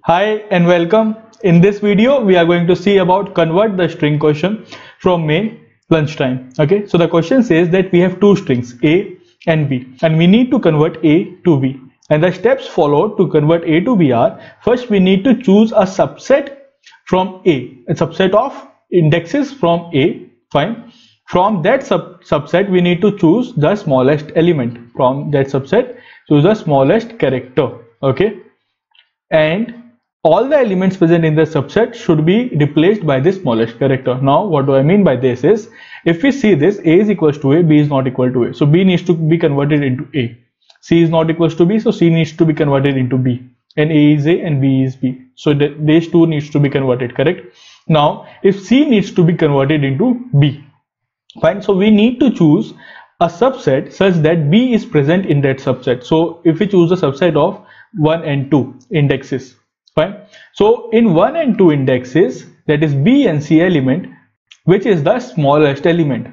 Hi and welcome. In this video, we are going to see about convert the string question from main lunchtime. Okay, so the question says that we have two strings A and B and we need to convert A to B. And the steps followed to convert A to B are, first we need to choose a subset from a subset of indexes from A, fine. From that subset, we need to choose the smallest element. From that subset, choose the smallest character, okay. And all the elements present in the subset should be replaced by the smallest character. Now what do I mean by this is, if we see this, A is equals to A, B is not equal to A, so B needs to be converted into A. C is not equals to B, so C needs to be converted into B, and A is A and B is B, so these two needs to be converted, correct. Now if C needs to be converted into B, fine, so we need to choose a subset such that B is present in that subset. So if we choose a subset of 1 and 2 indexes, fine, so in 1 and 2 indexes, that is B and C element, which is the smallest element,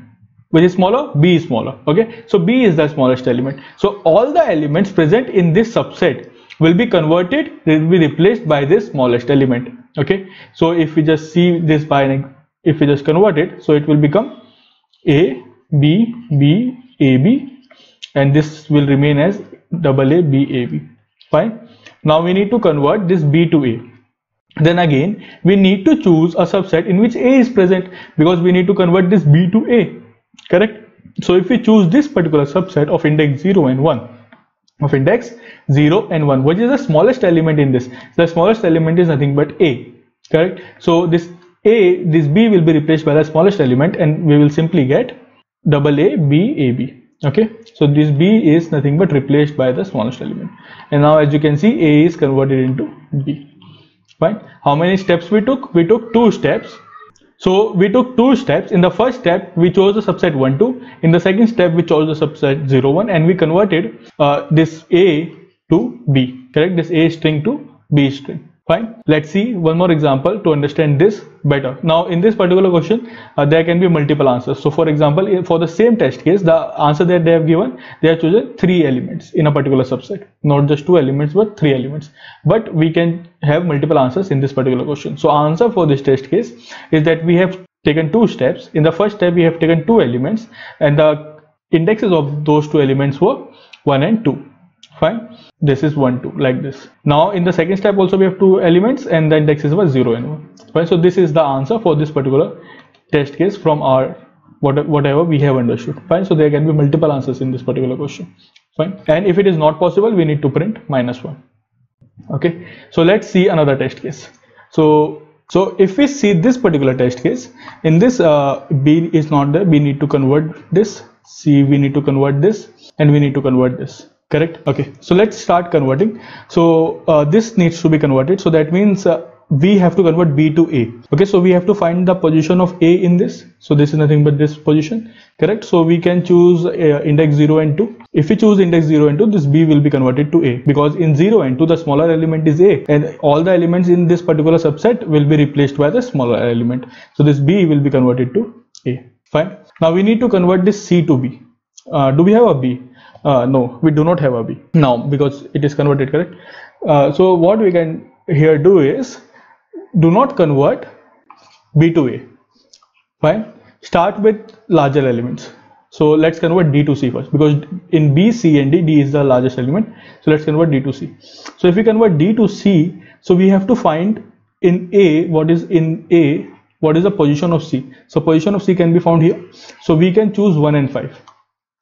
which is smaller, B is smaller, okay, so B is the smallest element. So all the elements present in this subset will be converted, they will be replaced by this smallest element, okay. So if we just see this by, if we just convert it, so it will become A, B, B, A, B, and this will remain as double A, B, A, B, fine. Now we need to convert this B to A. Then again we need to choose a subset in which A is present, because we need to convert this B to A, correct. So if we choose this particular subset of index 0 and 1, of index 0 and 1, which is the smallest element in this, the smallest element is nothing but A, correct. So this A, this B will be replaced by the smallest element and we will simply get double A, B, A, B, okay. So this B is nothing but replaced by the smallest element, and now as you can see, A is converted into B, fine. How many steps we took? We took 2 steps. So we took 2 steps. In the first step we chose the subset 1, 2. In the second step we chose the subset 0, 1, and we converted this A to B, correct, this A string to B string, fine. Let's see one more example to understand this better. Now in this particular question there can be multiple answers. So for example, for the same test case, the answer that they have given, they have chosen 3 elements in a particular subset, not just 2 elements but 3 elements, but we can have multiple answers in this particular question. So answer for this test case is that we have taken 2 steps. In the first step we have taken 2 elements and the indexes of those 2 elements were 1 and 2, fine. This is 1, 2, like this. Now in the second step also we have 2 elements and the indexes were 0 and 1, fine. So this is the answer for this particular test case from our whatever we have understood, fine. So there can be multiple answers in this particular question, fine. And if it is not possible, we need to print -1, okay. So let's see another test case. So if we see this particular test case, in this B is not there, we need to convert this, C we need to convert this, and we need to convert this, correct, okay. So let's start converting. So this needs to be converted, so that means we have to convert B to A, okay. So we have to find the position of A in this, so this is nothing but this position, correct. So we can choose index 0 and 2. If we choose index 0 and 2, this B will be converted to A, because in 0 and 2 the smaller element is A, and all the elements in this particular subset will be replaced by the smaller element, so this B will be converted to A, fine. Now we need to convert this C to B. Do we have a B? No, we do not have a B now because it is converted, correct. So what we can here do is, do not convert B to A, fine. Start with larger elements. So let's convert D to C first, because in B, C and D is the largest element. So let's convert D to C. So if we convert D to C, so we have to find in A, what is in A, what is the position of C. So position of C can be found here. So we can choose 1 and 5,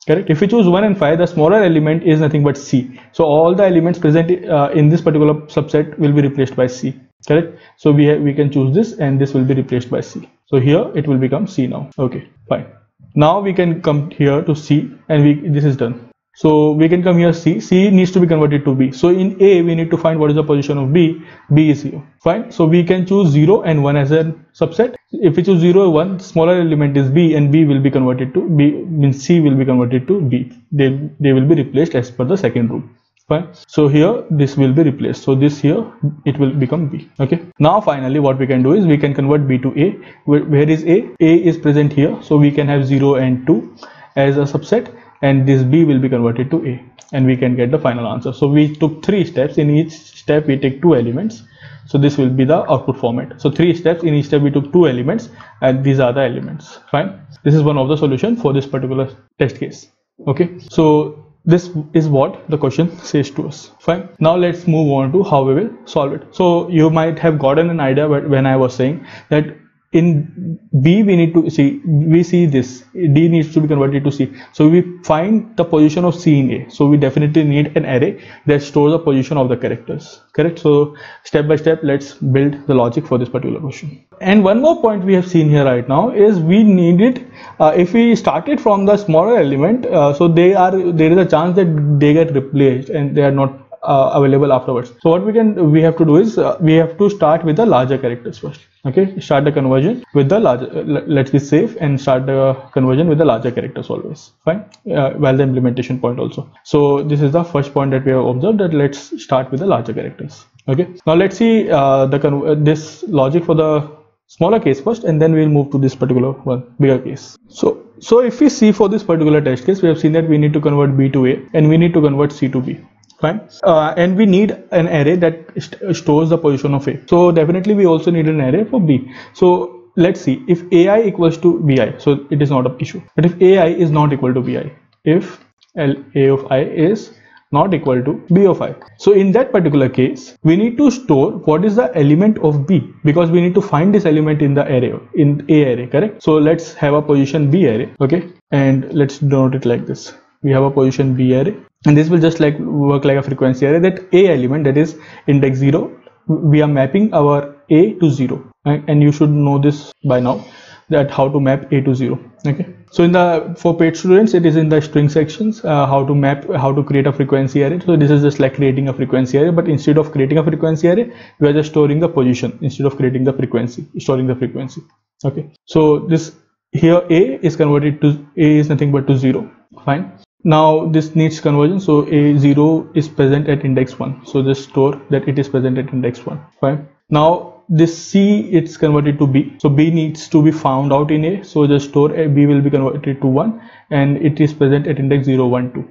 correct. If we choose 1 and 5, the smaller element is nothing but C. So all the elements present in this particular subset will be replaced by C, correct. So we can choose this and this will be replaced by C. So here it will become C now, okay, fine. Now we can come here to C and this is done. So we can come here C needs to be converted to B. So in A we need to find what is the position of B. B is 0, fine. So we can choose 0 and 1 as a subset. If we choose 0 and 1, smaller element is B and B will be converted to B, means C will be converted to B. They will be replaced as per the second rule, fine. So here this will be replaced, so this here it will become B, okay. Now finally what we can do is we can convert B to A. Where is A? A is present here, so we can have 0 and 2 as a subset, and this B will be converted to A, and we can get the final answer. So we took 3 steps. In each step we take 2 elements, So this will be the output format. So 3 steps. In each step we took 2 elements, and these are the elements. Fine. This is one of the solution for this particular test case. Okay, so this is what the question says to us. Fine. Now let's move on to how we will solve it. So you might have gotten an idea when I was saying that in B we see this D needs to be converted to C. So we find the position of C in A. So we definitely need an array that stores the position of the characters. Correct. So step by step, let's build the logic for this particular question. And one more point we have seen here right now is we needed if we started from the smaller element, so there is a chance that they get replaced and they are not available afterwards. So what we have to do is we have to start with the larger characters first. Okay, start the conversion with the larger, let's be safe and start the conversion with the larger characters always. Fine. While the implementation point also. So this is the first point that we have observed, that let's start with the larger characters. Okay, now let's see this logic for the smaller case first, and then we'll move to this particular one, bigger case. So if we see for this particular test case, we have seen that we need to convert B to A and we need to convert C to B. Fine. And we need an array that stores the position of A. So definitely we also need an array for B. So let's see, if AI equals to BI, so it is not an issue. But if AI is not equal to BI, if A of I is not equal to B of I, so in that particular case we need to store what is the element of B, because we need to find this element in the array, in A array. Correct. So let's have a position B array. Okay, and let's denote it like this. We have a position B array, and this will just like work like a frequency array, that A element, that is index 0, we are mapping our A to 0, right? And you should know this by now, that how to map A to 0. Okay, so for paid students it is in the string sections, how to create a frequency array. So this is just like creating a frequency array, but instead of creating a frequency array, we are just storing the position instead of creating the frequency, storing the frequency. Okay, so this here A is converted to A is nothing but to 0. Fine. Now this needs conversion, so A0 is present at index 1, so just store that it is present at index 1. Fine. Now this C, it's converted to B, so B needs to be found out in A, so just store A, B will be converted to 1 and it is present at index 0, 1, 2.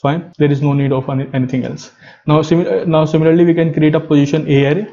Fine. There is no need of anything else. Now similarly we can create a position A array.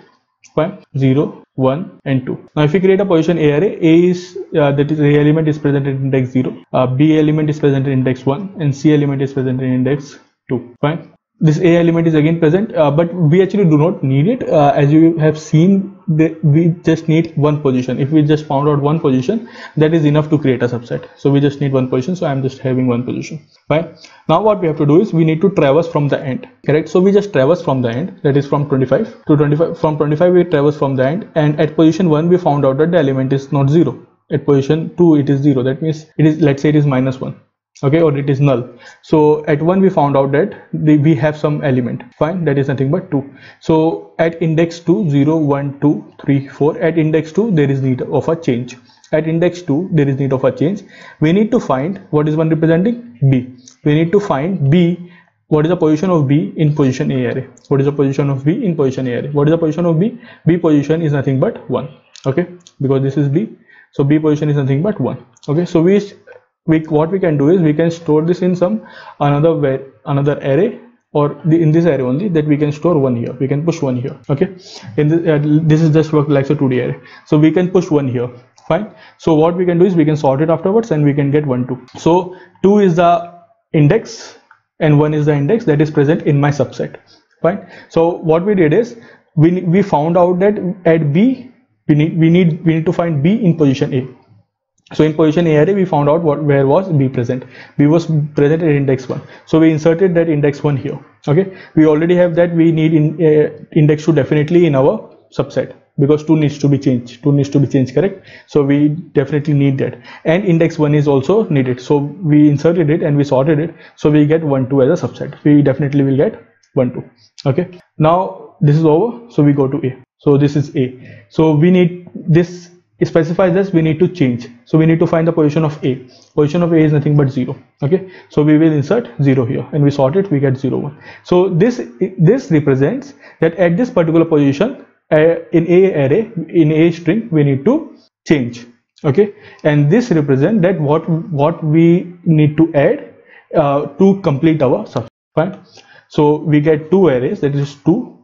Fine. 0, 1 and 2. Now if we create a position A array, A is that is A element is present at index 0, B element is present at index 1 and C element is present at index 2. Fine. This A element is again present, but we actually do not need it, as you have seen. We just need one position. If we just found out one position, that is enough to create a subset. So we just need one position, so I am just having one position. Fine. Now what we have to do is we need to traverse from the end. Correct. So we just traverse from the end, that is from 25 to 25. From 25 we traverse from the end, and at position 1 we found out that the element is not 0. At position 2 it is 0. That means it is, let's say it is -1. Okay, or it is null. So at 1 we found out that we have some element. Fine, that is nothing but 2. So at index 2, 0, 1, 2, 3, 4, at index 2 there is need of a change. At index 2 there is need of a change. We need to find what is one representing B. We need to find B. What is the position of B in position A array? What is the position of B in position A array? What is the position of B? B position is nothing but 1. Okay, because this is B, so B position is nothing but 1. Okay, so what we can do is we can store this in some another array, or in this array only, that we can store 1 here. We can push 1 here. Okay, in this is just work like a 2D array, so we can push 1 here. Fine. So what we can do is we can sort it afterwards and we can get 1, 2. So 2 is the index and 1 is the index that is present in my subset. Fine. So what we did is we found out that at B we need to find B in position A. So in position A array we found out where was B present. B was present at index 1, so we inserted that index 1 here. Okay, we already have that. We need index 2 definitely in our subset, because 2 needs to be changed. 2 needs to be changed, correct? So we definitely need that, and index 1 is also needed, so we inserted it and we sorted it, so we get 1, 2 as a subset. We definitely will get 1, 2. Okay, now this is over, so we go to A. So this is A, so we need this. It specifies this, we need to change, so we need to find the position of A. Position of A is nothing but 0. Okay, so we will insert 0 here and we sort it, we get 0, 1. So this represents that at this particular position in A array, in A string, we need to change. Okay, and this represents that what we need to add to complete our subset. Fine. So we get two arrays, that is 2,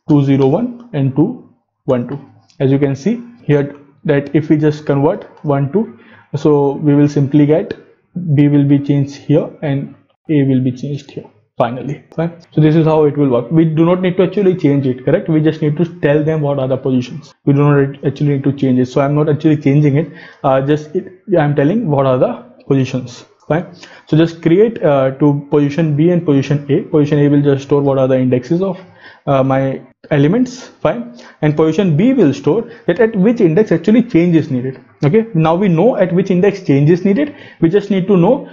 2, 0, 1 and 2, 1 2. As you can see here that if we just convert 1 2, so we will simply get B will be changed here and A will be changed here finally. Fine. So this is how it will work. We do not need to actually change it, correct? We just need to tell them what are the positions. We do not actually need to change it. So I'm not actually changing it. I'm telling what are the positions. Fine. So just create to position B and position A. Position A will just store what are the indexes of my elements. Fine. And position B will store that at which index actually change is needed. Okay, now we know at which index change is needed. We just need to know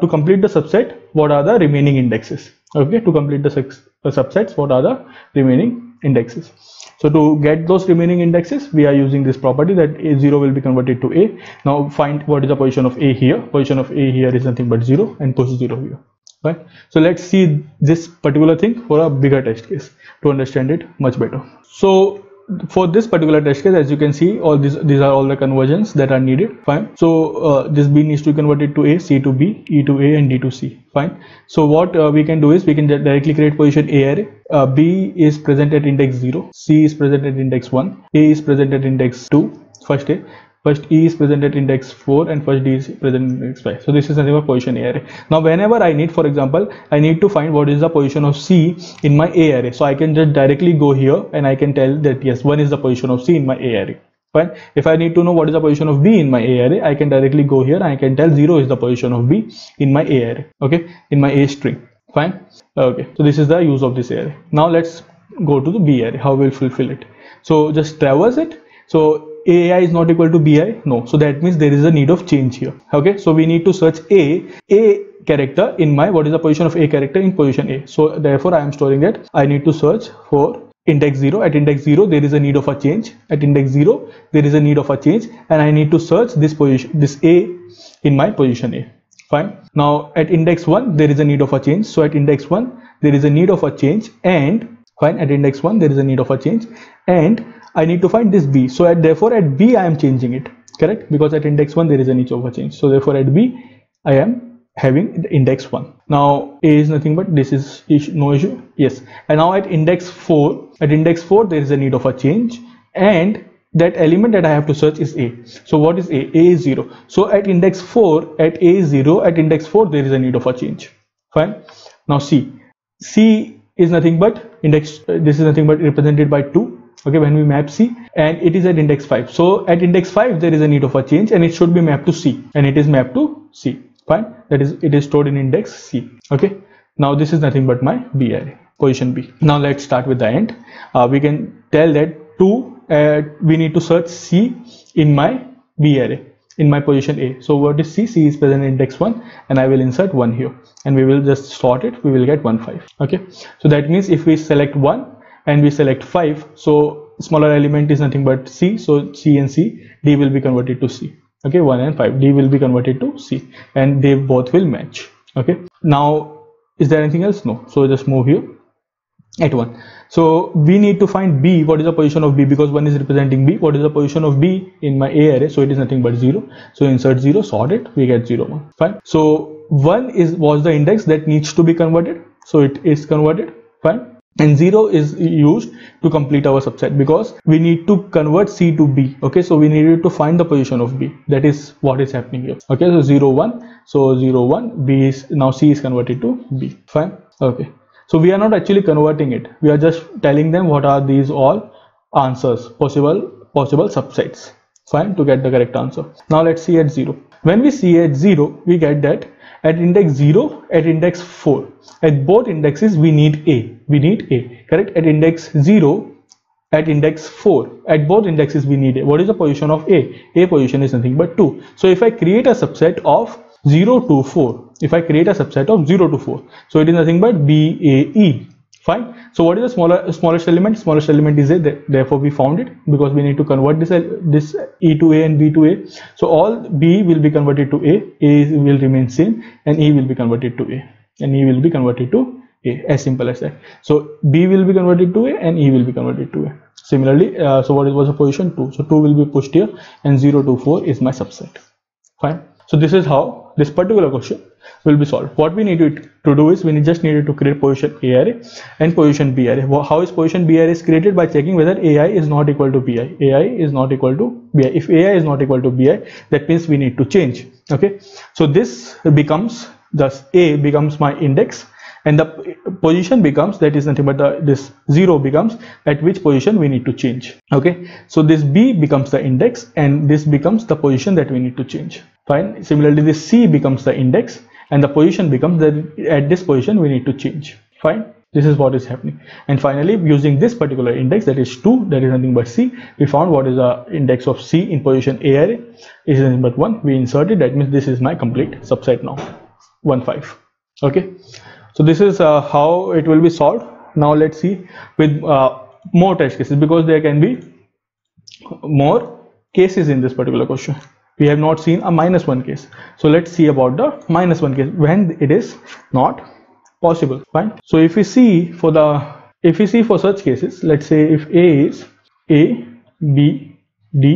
to complete the subset what are the remaining indexes. Okay, to complete the subsets what are the remaining indexes. So to get those remaining indexes, we are using this property that A0 will be converted to A. Now find what is the position of A here. Position of A here is nothing but 0 and push 0 here. Right. So let's see this particular thing for a bigger test case to understand it much better. So for this particular test case, as you can see, all these are all the conversions that are needed. Fine. So this B needs to be converted to A, C to B, E to A, and D to C. Fine. So what we can do is we can directly create position A array. B is present at index 0, C is present at index 1, A is present at index 2, first A. First E is present at index 4 and first D is present at index 5. So this is nothing but position A array. Now whenever I need, for example, I need to find what is the position of C in my A array. So I can just directly go here and I can tell that yes, 1 is the position of C in my A array. Fine. If I need to know what is the position of B in my A array, I can directly go here and I can tell 0 is the position of B in my A array. Okay, in my A string. Fine. Okay, so this is the use of this array. Now let's go to the B array. How we'll fulfill it? So just traverse it. So AI is not equal to BI, no, so that means there is a need of change here. Okay, so we need to search A character in my, what is the position of A character in position A. So therefore I am storing that I need to search for index 0. At index 0 there is a need of a change. At index 0 there is a need of a change, and I need to search this position, this A in my position A. Fine. Now at index 1 there is a need of a change. So at index 1 there is a need of a change, and fine, at index 1 there is a need of a change, and I need to find this B. So therefore at B I am changing it, correct? Because at index 1 there is a need of a change. So therefore at B I am having the index 1. Now A is nothing but this is no issue. Yes. And now at index 4 there is a need of a change, and that element that I have to search is A. So what is A? A is 0. So at index 4, at A is 0, at index 4 there is a need of a change. Fine. Now C is nothing but index, this is nothing but represented by 2. Okay, when we map C, and it is at index 5. So at index 5 there is a need of a change, and it should be mapped to C, and it is mapped to C. Fine, that is, it is stored in index C. Okay, now this is nothing but my B array, position B. Now let's start with the end. We can tell that we need to search C in my B array, in my position A. So what is C? C is present in index 1, and I will insert 1 here, and we will just sort it. We will get 1 5. Okay, so that means if we select 1 and we select 5, so smaller element is nothing but C, so C and C, D will be converted to C. Okay, 1 and 5, D will be converted to C, and they both will match. Okay, now is there anything else? No. So just move here at 1. So we need to find B. What is the position of B? Because 1 is representing B. What is the position of B in my A array? So it is nothing but 0. So insert 0, sort it, we get 0 1. Fine. So 1 was the index that needs to be converted, so it is converted. Fine. And 0 is used to complete our subset, because we need to convert C to B. Okay, so we needed to find the position of B. That is what is happening here. Okay, so 0 1, so 0 1, B is now C is converted to B. Fine. Okay, so we are not actually converting it, we are just telling them what are these all answers, possible subsets. Fine, to get the correct answer. Now let's see at 0. When we see at 0, we get that at index 0, at index 4, at both indexes we need A, correct? At index 0, at index 4, at both indexes we need A. What is the position of A? A position is nothing but 2. So if I create a subset of 0 to 4, so it is nothing but B, A, E. Fine. So what is the smallest element? Smallest element is A. Therefore we found it, because we need to convert this E to A and B to A. So all B will be converted to A will remain same, and E will be converted to A, and E will be converted to A. As simple as that. So B will be converted to A and E will be converted to A. Similarly, so what was the position? 2. So 2 will be pushed here, and 0 to 4 is my subset. Fine. So this is how this particular question will be solved. What we need to do is we just needed to create position A array and position B array. How is position B array is created? By checking whether AI is not equal to BI. AI is not equal to BI. If AI is not equal to BI, that means we need to change. Okay, so this becomes, thus A becomes my index, and the position becomes, that is nothing but this 0 becomes at which position we need to change. Okay, so this B becomes the index and this becomes the position that we need to change. Fine. Similarly, this C becomes the index and the position becomes that at this position we need to change. Fine. This is what is happening. And finally, using this particular index, that is 2, that is nothing but C, we found what is the index of C in position A array is nothing but 1. We inserted, that means this is my complete subset now, 1 5. Okay, so this is how it will be solved. Now let's see with more test cases, because there can be more cases in this particular question. We have not seen a -1 case, so let's see about the -1 case when it is not possible. Fine. So if we see for such cases, let's say if A is A B D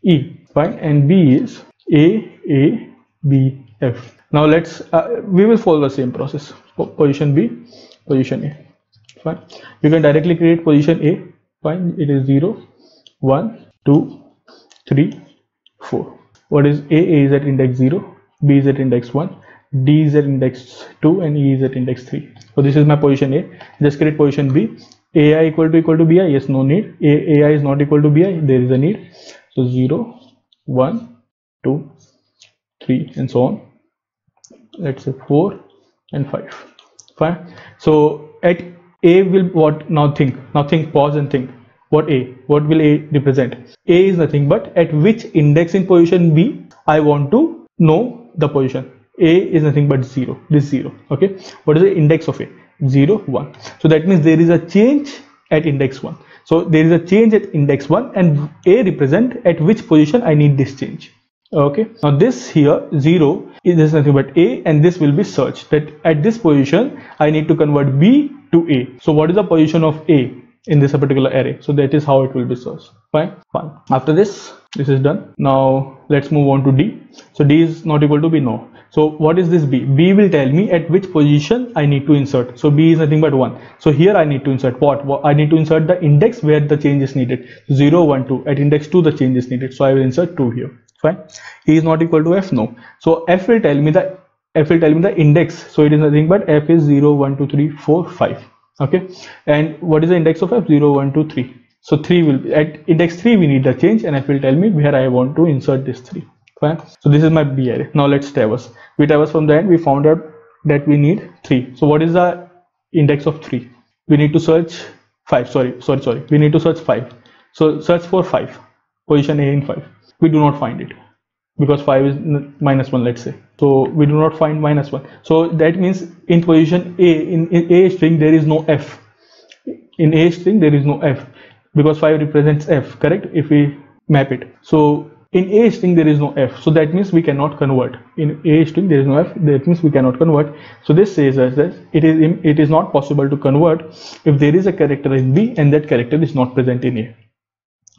E, fine, and B is A B F. Now let's we will follow the same process. Position B, position A. Fine. You can directly create position A. Fine. It is 0 1 2 3 4. What is A? A is at index 0, B is at index 1, D is at index 2, and E is at index 3. So this is my position A. Just create position B. AI equal to BI? Yes, no need. AI is not equal to BI? There is a need. So 0 1 2 3 and so on. Let's say 4 and 5. Fine. So at A will what? Now think, pause and think. What will A represent? A is nothing but at which index in position B I want to know the position. A is nothing but 0, this 0. Okay, what is the index of A? 0 1. So that means there is a change at index 1. So there is a change at index 1 and A represent at which position I need this change. Okay, now this here 0 is nothing but A, and this will be searched, that at this position I need to convert B to A. So what is the position of A in this particular array? So that is how it will be searched. Fine. After this is done. Now let's move on to D. So D is not equal to B, no. So what is this B? B will tell me at which position I need to insert. So B is nothing but 1. So here I need to insert what? I need to insert the index where the change is needed. 0 1 2. At index 2 the change is needed. So I will insert 2 here. Fine. E is not equal to F, no. So F will tell me the index. So it is nothing but F is 0 1 2 3 4 5. Okay, and what is the index of F? 0 1 2 3. So 3 will be at index 3 we need the change, and F will tell me where I want to insert this 3. Fine. So this is my B array. Now let's traverse. We traverse from the end. We found out that we need 3. So what is the index of 3? We need to search 5. Sorry. We need to search 5. So search for 5. Position A in 5. We do not find it because 5 is -1, let's say. So we do not find -1. So that means in position A, in A string there is no F. In A string there is no F because 5 represents F, correct? If we map it. So in A string there is no F. So that means we cannot convert. In A string there is no F. That means we cannot convert. So this says us that it is not possible to convert if there is a character in B and that character is not present in A.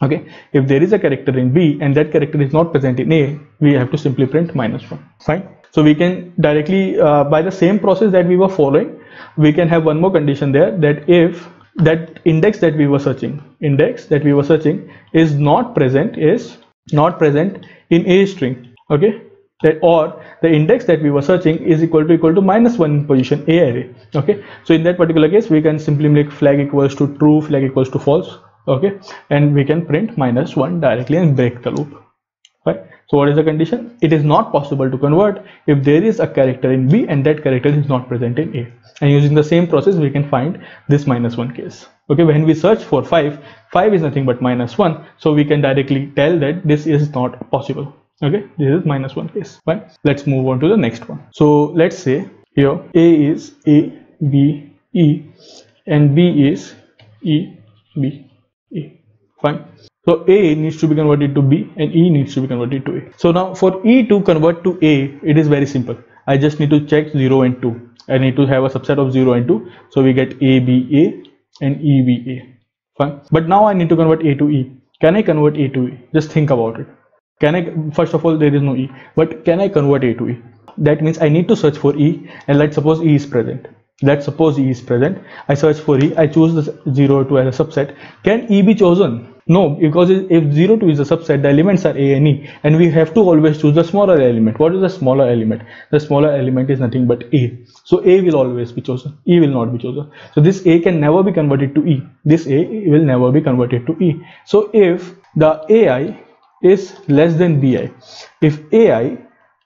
Okay, if there is a character in B and that character is not present in A, we have to simply print -1. Fine. So we can directly by the same process that we were following, we can have one more condition there, that if that index that we were searching is not present in A string, okay, that, or the index that we were searching is equal to -1 in position A array. Okay, so in that particular case we can simply make flag equals to true, flag equals to false. Okay, and we can print -1 directly and break the loop. Right. So what is the condition? It is not possible to convert if there is a character in B and that character is not present in A. And using the same process we can find this -1 case. Okay, when we search for 5 is nothing but -1, so we can directly tell that this is not possible. Okay, this is -1 case. Fine. Let's move on to the next one. So let's say here A is A B E and B is E B A. Fine. So A needs to be converted to B and E needs to be converted to A. So now for E to convert to A, it is very simple. I just need to check 0 and 2. I need to have a subset of 0 and 2. So we get A B A and E B A. Fine. But now I need to convert A to E. Can I convert A to E? Just think about it. Can I, first of all, there is no E, but can I convert A to E? that means I need to search for E, and let's suppose E is present. Let's suppose E is present. I search for E. I choose the 0, 2 as a subset. Can E be chosen? No, because if 0, 2 is a subset, the elements are A and E, and we have to always choose the smaller element. What is the smaller element? The smaller element is nothing but A. So A will always be chosen. E will not be chosen. So this A can never be converted to E. This A will never be converted to E. So if the AI is less than BI, if AI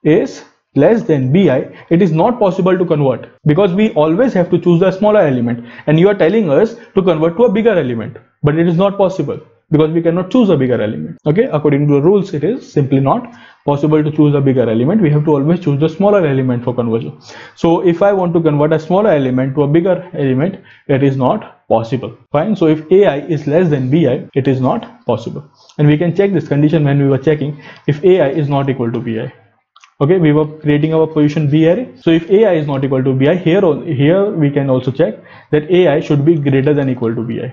is less than BI, it is not possible to convert, because we always have to choose the smaller element, and you are telling us to convert to a bigger element, but it is not possible because we cannot choose a bigger element. Okay, according to the rules, it is simply not possible to choose a bigger element. We have to always choose the smaller element for conversion. So if I want to convert a smaller element to a bigger element, it is not possible. Fine. So if AI is less than BI, it is not possible, and we can check this condition when we were checking if AI is not equal to BI. Okay, we were creating our position B array. So if AI is not equal to BI, here we can also check that AI should be greater than equal to BI.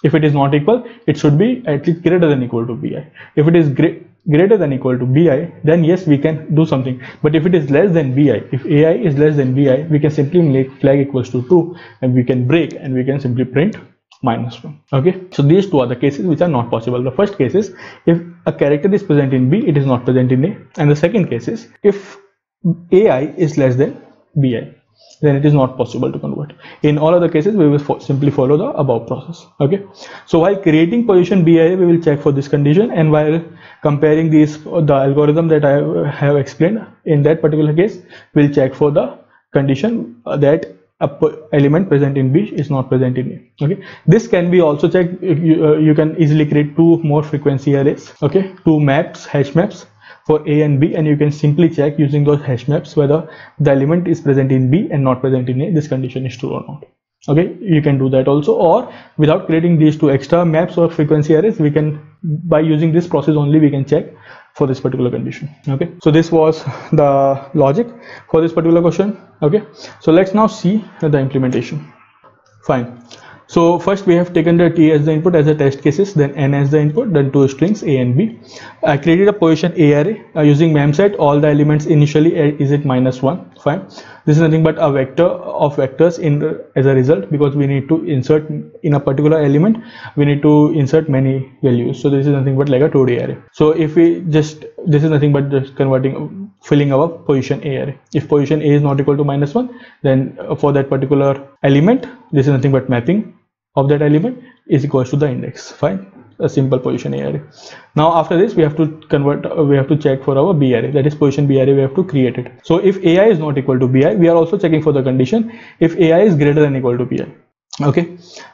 If it is not equal, it should be at least greater than equal to BI. If it is greater than equal to BI, then yes, we can do something. But if it is less than BI, if AI is less than BI, we can simply make flag equals to 2, and we can break, and we can simply print -1. Okay, so these two are the cases which are not possible. The first case is if a character is present in B, it is not present in A, and the second case is if AI is less than BI, then it is not possible to convert. In all other cases, we will simply follow the above process. Okay, so while creating position B array, we will check for this condition, and while comparing these, the algorithm that I have explained in that particular case, we'll check for the condition that a element present in B is not present in A. Okay, this can be also checked. You can easily create two more frequency arrays. Okay, two maps, hash maps for A and B, and you can simply check using those hash maps whether the element is present in B and not present in A. This condition is true or not. Okay, you can do that also, or without creating these two extra maps or frequency arrays, we can, by using this process only, we can check for this particular condition. Okay, so this was the logic for this particular question. Okay, so let's now see the implementation. Fine. So first we have taken the T as the input as a test cases, then N as the input, then two strings A and B. I created a position A array using memset. All the elements initially is it -1. Fine. This is nothing but a vector of vectors as a result, because we need to insert in a particular element, we need to insert many values. So this is nothing but like a 2D array. So if we just, this is nothing but just filling our position A array. If position A is not equal to -1, then for that particular element, this is nothing but mapping of that element is equals to the index. Fine, a simple position A array. Now after this, we have to convert, we have to check for our B array, that is position B array. We have to create it. So if AI is not equal to BI, we are also checking for the condition if AI is greater than equal to BI. Okay,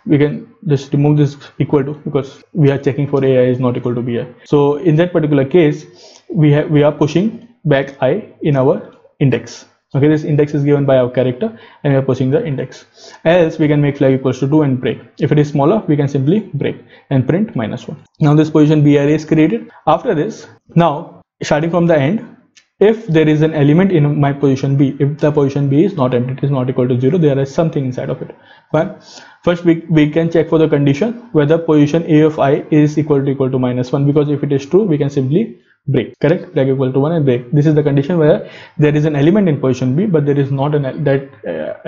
we can just remove this equal to, because we are checking for AI is not equal to BI. So in that particular case, we are pushing back I in our index. Okay, this index is given by our character, and we are pushing the index. Else we can make flag equals to 2 and break. If it is smaller, we can simply break and print -1. Now this position B array is created. After this, now starting from the end, if there is an element in my position B, if the position B is not empty, it is not equal to 0, there is something inside of it. Fine. First we can check for the condition whether position A of I is equal to -1, because if it is true, we can simply break. Correct, flag equal to 1 and break. This is the condition where there is an element in position B, but there is not that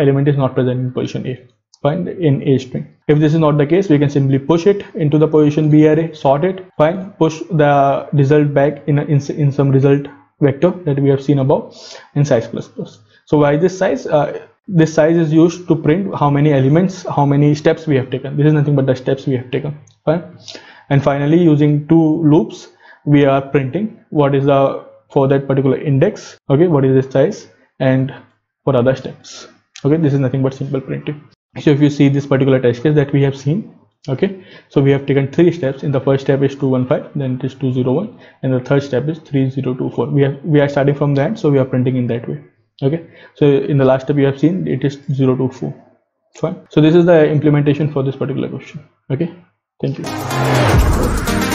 element is not present in position A. Fine, in A string. If this is not the case, we can simply push it into the position B array, sort it. Fine, push the result back in some result vector that we have seen above in size ++. So why this size? This size is used to print how many elements, how many steps we have taken. This is nothing but the steps we have taken. Fine, and finally using two loops, we are printing what is the, for that particular index. Okay, what is the size and for other steps. Okay, this is nothing but simple printing. So if you see this particular test case that we have seen, okay, so we have taken 3 steps. In the first step is 215, then it is 201, and the third step is 3024. We are starting from the end, so we are printing in that way. Okay, so in the last step you have seen it is 024. Fine. So this is the implementation for this particular question. Okay, thank you.